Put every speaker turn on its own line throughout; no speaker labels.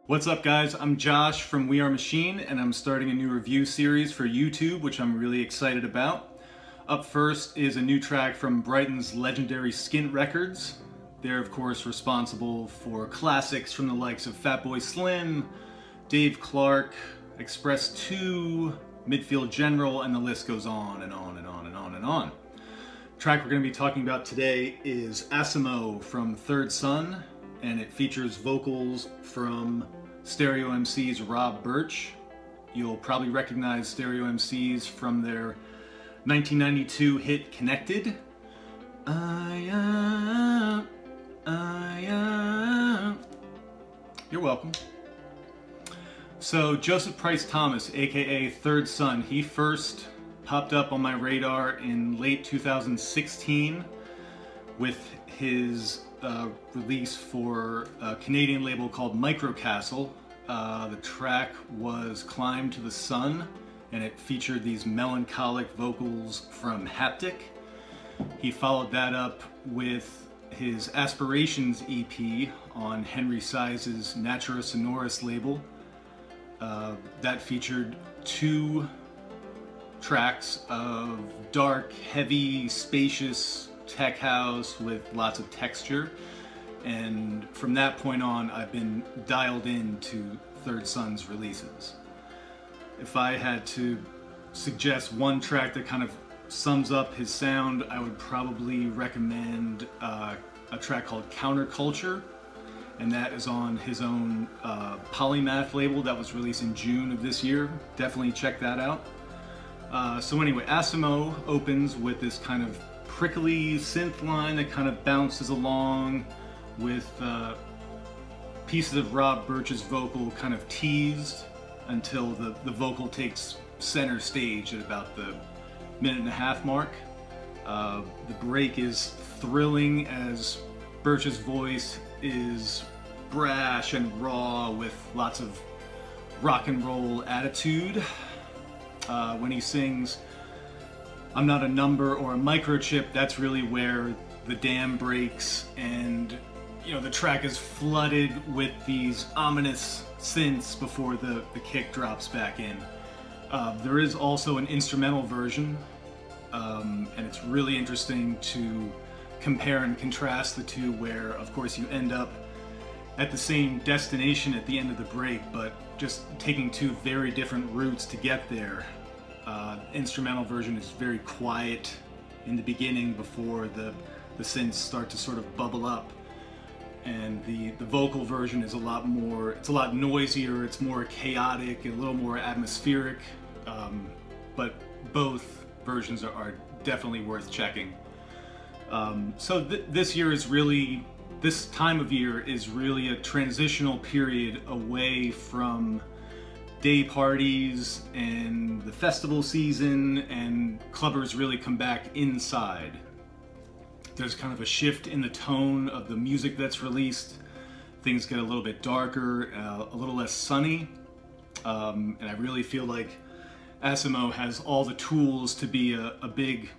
What's up, guys? I'm Josh from We Are Machine, and I'm starting a new review series for YouTube, which I'm really excited about. Up first is a new track from Brighton's legendary Skint Records. They're, of course, responsible for classics from the likes of Fatboy Slim, Dave Clark, Express 2, Midfield General, and the list goes on and on and on and on and on. The track we're going to be talking about today is Assimo from Third Son, and it features vocals from Stereo MC's Rob Birch. You'll probably recognize Stereo MCs from their 1992 hit Connected. You're welcome. So Joseph Price Thomas, aka Third Son, he first popped up on my radar in late 2016 with his release for a Canadian label called Microcastle. The track was Climb to the Sun, and it featured these melancholic vocals from Haptic. He followed that up with his Aspirations EP on Henry Size's Natura Sonoris label. That featured 2 tracks of dark, heavy, spacious tech house with lots of texture, and from that point on I've been dialed into Third Son's releases. If I had to suggest one track that kind of sums up his sound, I would probably recommend a track called Counterculture, and that is on his own Polymath label that was released in June of this year. Definitely check that out. So anyway, Assimo opens with this kind of prickly synth line that kind of bounces along with pieces of Rob Birch's vocal kind of teased until the vocal takes center stage at about the 1.5-minute mark. The break is thrilling as Birch's voice is brash and raw with lots of rock and roll attitude. When he sings "I'm not a number or a microchip," that's really where the dam breaks, and the track is flooded with these ominous synths before the kick drops back in. There is also an instrumental version, and it's really interesting to compare and contrast the two, where of course you end up at the same destination at the end of the break, but just taking 2 very different routes to get there. Instrumental version is very quiet in the beginning before the synths start to sort of bubble up, and the vocal version is a lot noisier, it's more chaotic, a little more atmospheric, but both versions are definitely worth checking. So this time of year is really a transitional period away from day parties and the festival season, and clubbers really come back inside. There's kind of a shift in the tone of the music that's released. Things get a little bit darker, a little less sunny, and I really feel like Assimo has all the tools to be a big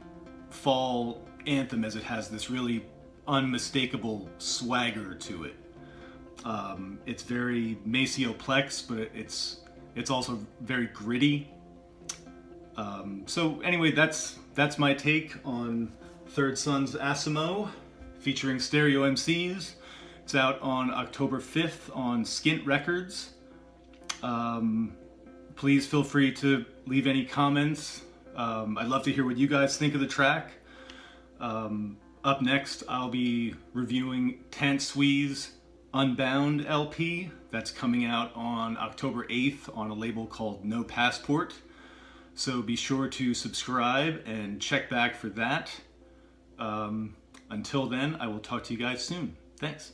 fall anthem, as it has this really unmistakable swagger to it. It's very Maceo-plex, but it's also very gritty. So anyway, that's my take on Third Son's Assimo, featuring Stereo MCs. It's out on October 5th on Skint Records. Please feel free to leave any comments. I'd love to hear what you guys think of the track. Up next, I'll be reviewing Tant Sui's Unbound LP. That's coming out on October 8th on a label called No Passport. So be sure to subscribe and check back for that. Until then, I will talk to you guys soon. Thanks.